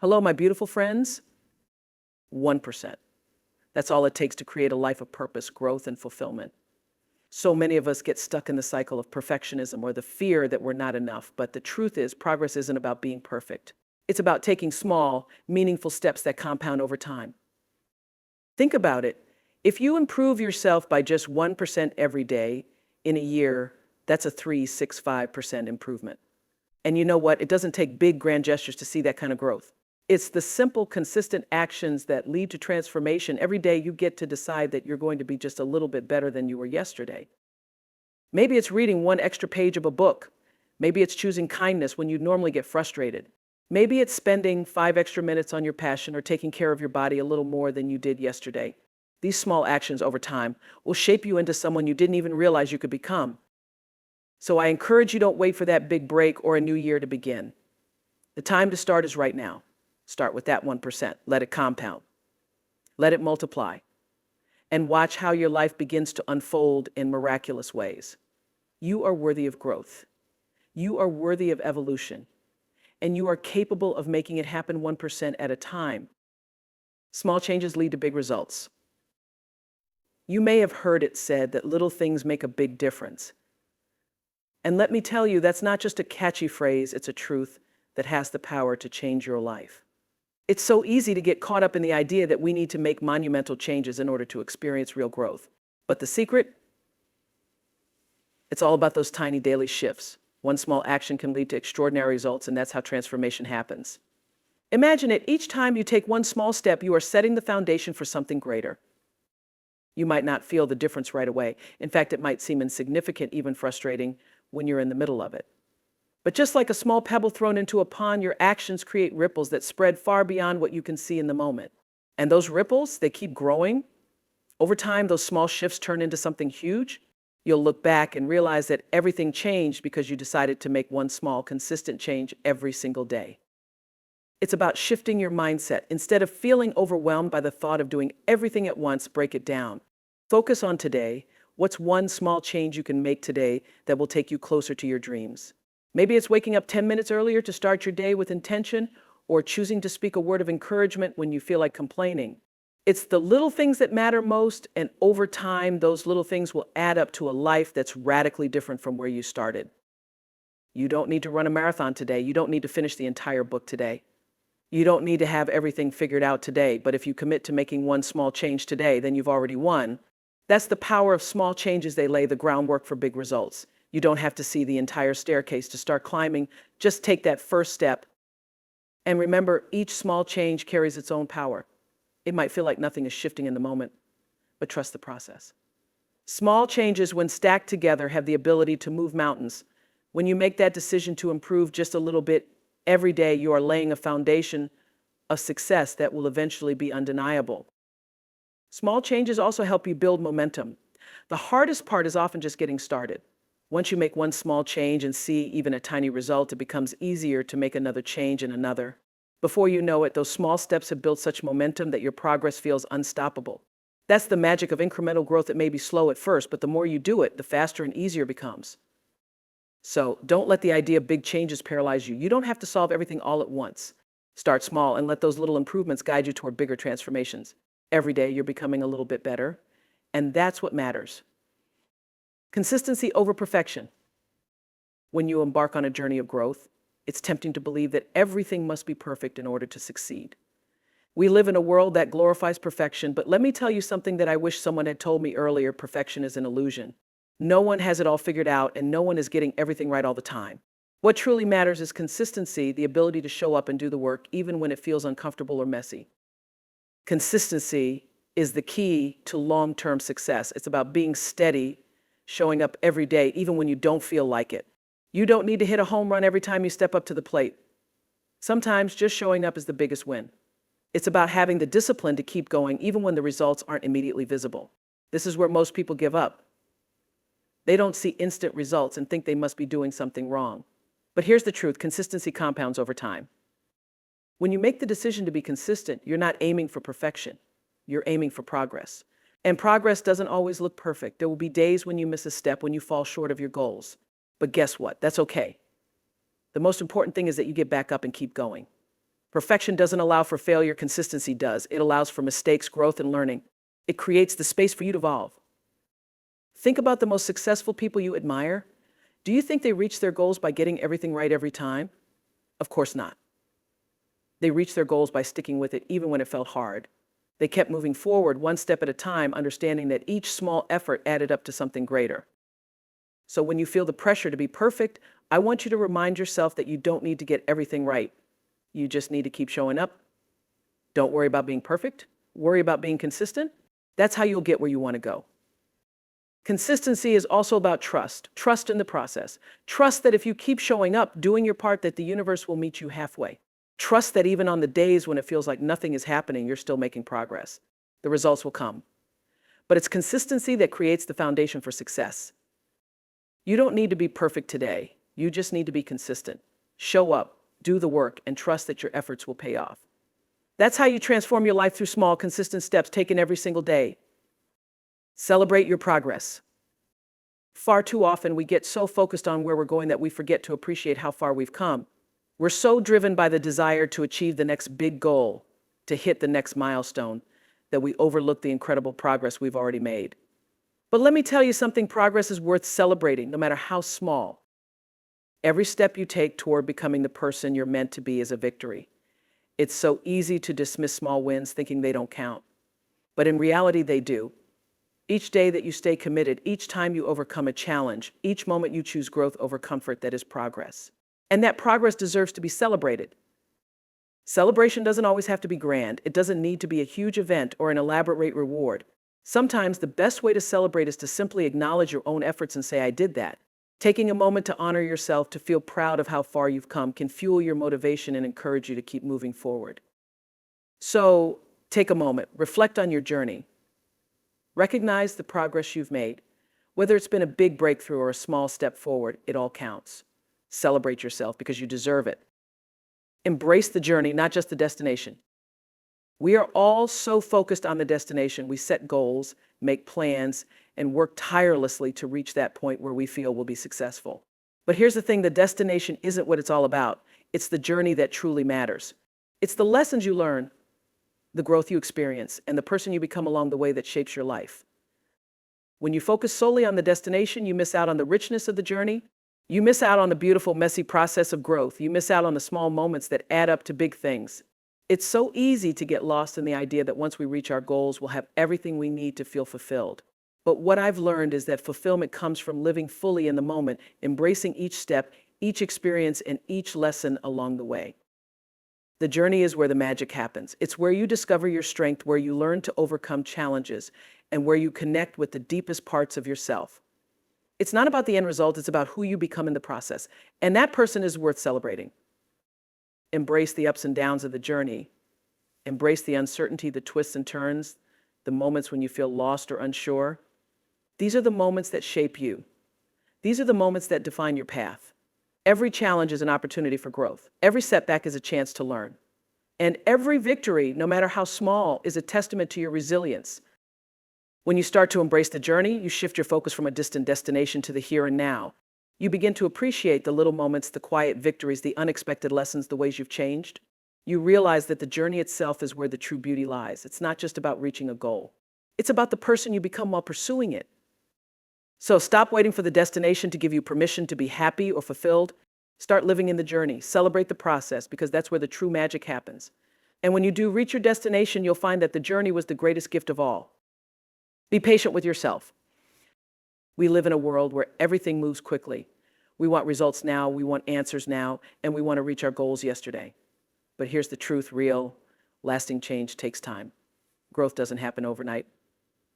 Hello, my beautiful friends. 1%. That's all it takes to create a life of purpose, growth, and fulfillment. So many of us get stuck in the cycle of perfectionism or the fear that we're not enough. But the truth is, progress isn't about being perfect. It's about taking small, meaningful steps that compound over time. Think about it. If you improve yourself by just 1% every day in a year, that's a 365% improvement. And you know what? It doesn't take big, grand gestures to see that kind of growth. It's the simple, consistent actions that lead to transformation. Every day you get to decide that you're going to be just a little bit better than you were yesterday. Maybe it's reading one extra page of a book. Maybe it's choosing kindness when you normally get frustrated. Maybe it's spending 5 extra minutes on your passion or taking care of your body a little more than you did yesterday. These small actions over time will shape you into someone you didn't even realize you could become. So I encourage you, don't wait for that big break or a new year to begin. The time to start is right now. Start with that 1%. Let it compound. Let it multiply. And watch how your life begins to unfold in miraculous ways. You are worthy of growth. You are worthy of evolution. And you are capable of making it happen 1% at a time. Small changes lead to big results. You may have heard it said that little things make a big difference. And let me tell you, that's not just a catchy phrase, it's a truth that has the power to change your life. It's so easy to get caught up in the idea that we need to make monumental changes in order to experience real growth. But the secret? It's all about those tiny daily shifts. One small action can lead to extraordinary results, and that's how transformation happens. Imagine it, each time you take one small step, you are setting the foundation for something greater. You might not feel the difference right away. In fact, it might seem insignificant, even frustrating, when you're in the middle of it. But just like a small pebble thrown into a pond, your actions create ripples that spread far beyond what you can see in the moment. And those ripples, they keep growing. Over time, those small shifts turn into something huge. You'll look back and realize that everything changed because you decided to make one small, consistent change every single day. It's about shifting your mindset. Instead of feeling overwhelmed by the thought of doing everything at once, break it down. Focus on today. What's one small change you can make today that will take you closer to your dreams? Maybe it's waking up 10 minutes earlier to start your day with intention, or choosing to speak a word of encouragement when you feel like complaining. It's the little things that matter most, and over time, those little things will add up to a life that's radically different from where you started. You don't need to run a marathon today. You don't need to finish the entire book today. You don't need to have everything figured out today, but if you commit to making one small change today, then you've already won. That's the power of small changes. They lay the groundwork for big results. You don't have to see the entire staircase to start climbing. Just take that first step. And remember, each small change carries its own power. It might feel like nothing is shifting in the moment, but trust the process. Small changes, when stacked together, have the ability to move mountains. When you make that decision to improve just a little bit every day, you are laying a foundation of success that will eventually be undeniable. Small changes also help you build momentum. The hardest part is often just getting started. Once you make one small change and see even a tiny result, it becomes easier to make another change and another. Before you know it, those small steps have built such momentum that your progress feels unstoppable. That's the magic of incremental growth. It may be slow at first, but the more you do it, the faster and easier it becomes. So don't let the idea of big changes paralyze you. You don't have to solve everything all at once. Start small and let those little improvements guide you toward bigger transformations. Every day you're becoming a little bit better, and that's what matters. Consistency over perfection. When you embark on a journey of growth, it's tempting to believe that everything must be perfect in order to succeed. We live in a world that glorifies perfection, but let me tell you something that I wish someone had told me earlier. Perfection is an illusion. No one has it all figured out, and no one is getting everything right all the time. What truly matters is consistency, the ability to show up and do the work even when it feels uncomfortable or messy. Consistency is the key to long-term success. It's about being steady, showing up every day, even when you don't feel like it. You don't need to hit a home run every time you step up to the plate. Sometimes just showing up is the biggest win. It's about having the discipline to keep going even when the results aren't immediately visible. This is where most people give up. They don't see instant results and think they must be doing something wrong. But here's the truth: consistency compounds over time. When you make the decision to be consistent, you're not aiming for perfection. You're aiming for progress. And progress doesn't always look perfect. There will be days when you miss a step, when you fall short of your goals. But guess what? That's okay. The most important thing is that you get back up and keep going. Perfection doesn't allow for failure, consistency does. It allows for mistakes, growth, and learning. It creates the space for you to evolve. Think about the most successful people you admire. Do you think they reach their goals by getting everything right every time? Of course not. They reached their goals by sticking with it even when it felt hard. They kept moving forward one step at a time, understanding that each small effort added up to something greater. So when you feel the pressure to be perfect, I want you to remind yourself that you don't need to get everything right. You just need to keep showing up. Don't worry about being perfect. Worry about being consistent. That's how you'll get where you want to go. Consistency is also about trust. Trust in the process. Trust that if you keep showing up, doing your part, that the universe will meet you halfway. Trust that even on the days when it feels like nothing is happening, you're still making progress. The results will come. But it's consistency that creates the foundation for success. You don't need to be perfect today. You just need to be consistent. Show up, do the work, and trust that your efforts will pay off. That's how you transform your life, through small, consistent steps taken every single day. Celebrate your progress. Far too often, we get so focused on where we're going that we forget to appreciate how far we've come. We're so driven by the desire to achieve the next big goal, to hit the next milestone, that we overlook the incredible progress we've already made. But let me tell you something, progress is worth celebrating, no matter how small. Every step you take toward becoming the person you're meant to be is a victory. It's so easy to dismiss small wins, thinking they don't count. But in reality, they do. Each day that you stay committed, each time you overcome a challenge, each moment you choose growth over comfort, that is progress. And that progress deserves to be celebrated. Celebration doesn't always have to be grand. It doesn't need to be a huge event or an elaborate reward. Sometimes the best way to celebrate is to simply acknowledge your own efforts and say, I did that. Taking a moment to honor yourself, to feel proud of how far you've come, can fuel your motivation and encourage you to keep moving forward. So take a moment, reflect on your journey. Recognize the progress you've made. Whether it's been a big breakthrough or a small step forward, it all counts. Celebrate yourself because you deserve it. Embrace the journey, not just the destination. We are all so focused on the destination. We set goals, make plans, and work tirelessly to reach that point where we feel we'll be successful. But here's the thing, the destination isn't what it's all about. It's the journey that truly matters. It's the lessons you learn, the growth you experience, and the person you become along the way that shapes your life. When you focus solely on the destination, you miss out on the richness of the journey. You miss out on the beautiful, messy process of growth. You miss out on the small moments that add up to big things. It's so easy to get lost in the idea that once we reach our goals, we'll have everything we need to feel fulfilled. But what I've learned is that fulfillment comes from living fully in the moment, embracing each step, each experience, and each lesson along the way. The journey is where the magic happens. It's where you discover your strength, where you learn to overcome challenges, and where you connect with the deepest parts of yourself. It's not about the end result, it's about who you become in the process. And that person is worth celebrating. Embrace the ups and downs of the journey. Embrace the uncertainty, the twists and turns, the moments when you feel lost or unsure. These are the moments that shape you. These are the moments that define your path. Every challenge is an opportunity for growth. Every setback is a chance to learn. And every victory, no matter how small, is a testament to your resilience. When you start to embrace the journey, you shift your focus from a distant destination to the here and now. You begin to appreciate the little moments, the quiet victories, the unexpected lessons, the ways you've changed. You realize that the journey itself is where the true beauty lies. It's not just about reaching a goal. It's about the person you become while pursuing it. So stop waiting for the destination to give you permission to be happy or fulfilled. Start living in the journey. Celebrate the process, because that's where the true magic happens. And when you do reach your destination, you'll find that the journey was the greatest gift of all. Be patient with yourself. We live in a world where everything moves quickly. We want results now, we want answers now, and we want to reach our goals yesterday. But here's the truth, real, lasting change takes time. Growth doesn't happen overnight,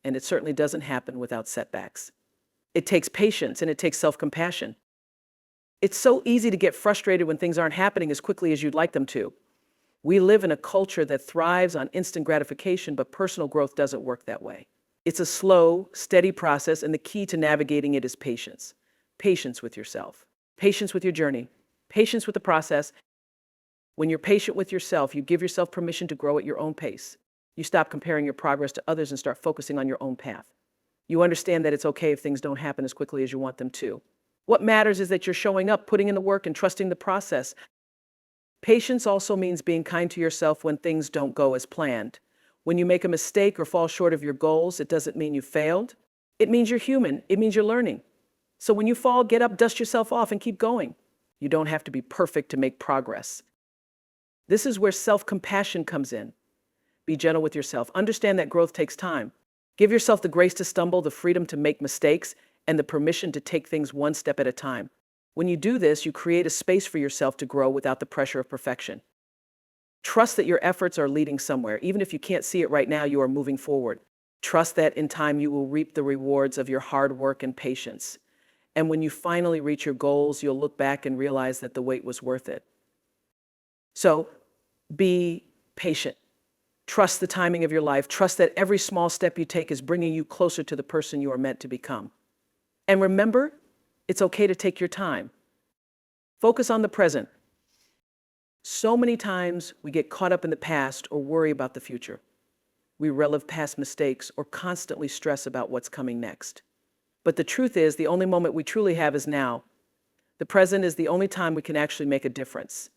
and it certainly doesn't happen without setbacks. It takes patience and it takes self-compassion. It's so easy to get frustrated when things aren't happening as quickly as you'd like them to. We live in a culture that thrives on instant gratification, but personal growth doesn't work that way. It's a slow, steady process, and the key to navigating it is patience. Patience with yourself, patience with your journey, patience with the process. When you're patient with yourself, you give yourself permission to grow at your own pace. You stop comparing your progress to others and start focusing on your own path. You understand that it's okay if things don't happen as quickly as you want them to. What matters is that you're showing up, putting in the work, and trusting the process. Patience also means being kind to yourself when things don't go as planned. When you make a mistake or fall short of your goals, it doesn't mean you failed. It means you're human. It means you're learning. So when you fall, get up, dust yourself off, and keep going. You don't have to be perfect to make progress. This is where self-compassion comes in. Be gentle with yourself. Understand that growth takes time. Give yourself the grace to stumble, the freedom to make mistakes, and the permission to take things one step at a time. When you do this, you create a space for yourself to grow without the pressure of perfection. Trust that your efforts are leading somewhere. Even if you can't see it right now, you are moving forward. Trust that in time you will reap the rewards of your hard work and patience. And when you finally reach your goals, you'll look back and realize that the wait was worth it. So, be patient. Trust the timing of your life. Trust that every small step you take is bringing you closer to the person you are meant to become. And remember, it's okay to take your time. Focus on the present. So many times we get caught up in the past or worry about the future. We relive past mistakes or constantly stress about what's coming next. But the truth is, the only moment we truly have is now. The present is the only time we can actually make a difference.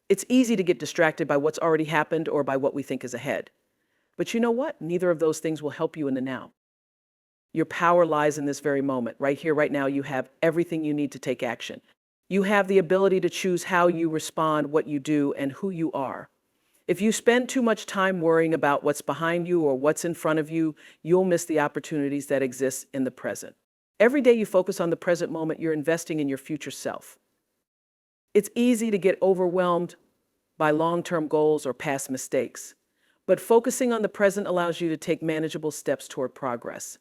It's easy to get distracted by what's already happened or by what we think is ahead. But you know what? Neither of those things will help you in the now. Your power lies in this very moment. Right here, right now, you have everything you need to take action. You have the ability to choose how you respond, what you do, and who you are. If you spend too much time worrying about what's behind you or what's in front of you, you'll miss the opportunities that exist in the present. Every day you focus on the present moment, you're investing in your future self. It's easy to get overwhelmed by long-term goals or past mistakes, but focusing on the present allows you to take manageable steps toward progress.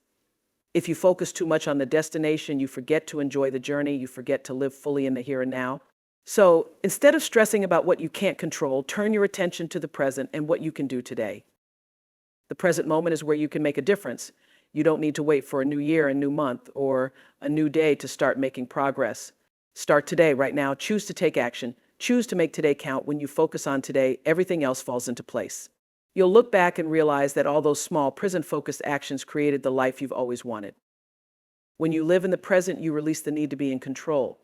If you focus too much on the destination, you forget to enjoy the journey, you forget to live fully in the here and now. So instead of stressing about what you can't control, turn your attention to the present and what you can do today. The present moment is where you can make a difference. You don't need to wait for a new year, a new month, or a new day to start making progress. Start today, right now. Choose to take action. Choose to make today count. When you focus on today, everything else falls into place. You'll look back and realize that all those small, present-focused actions created the life you've always wanted. When you live in the present, you release the need to be in control.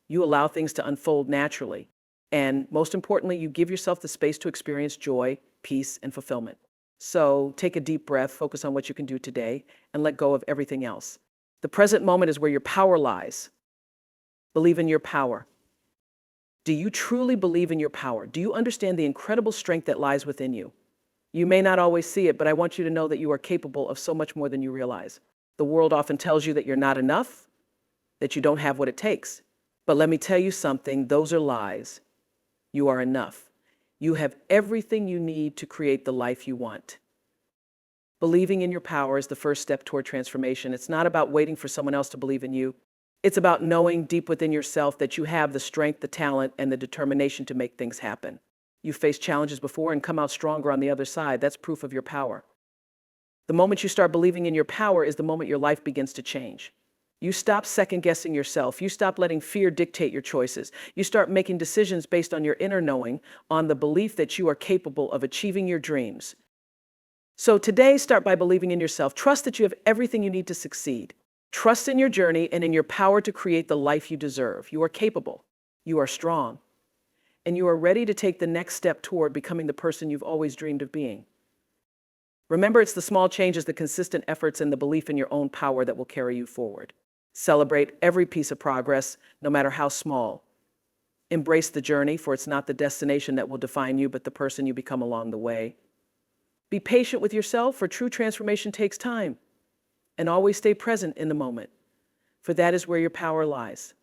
You allow things to unfold naturally. And most importantly, you give yourself the space to experience joy, peace, and fulfillment. So take a deep breath, focus on what you can do today, and let go of everything else. The present moment is where your power lies. Believe in your power. Do you truly believe in your power? Do you understand the incredible strength that lies within you? You may not always see it, but I want you to know that you are capable of so much more than you realize. The world often tells you that you're not enough, that you don't have what it takes. But let me tell you something, those are lies. You are enough. You have everything you need to create the life you want. Believing in your power is the first step toward transformation. It's not about waiting for someone else to believe in you. It's about knowing deep within yourself that you have the strength, the talent, and the determination to make things happen. You've faced challenges before and come out stronger on the other side. That's proof of your power. The moment you start believing in your power is the moment your life begins to change. You stop second-guessing yourself. You stop letting fear dictate your choices. You start making decisions based on your inner knowing, on the belief that you are capable of achieving your dreams. So today, start by believing in yourself. Trust that you have everything you need to succeed. Trust in your journey and in your power to create the life you deserve. You are capable. You are strong. And you are ready to take the next step toward becoming the person you've always dreamed of being. Remember, it's the small changes, the consistent efforts, and the belief in your own power that will carry you forward. Celebrate every piece of progress, no matter how small. Embrace the journey, for it's not the destination that will define you, but the person you become along the way. Be patient with yourself, for true transformation takes time. And always stay present in the moment, for that is where your power lies.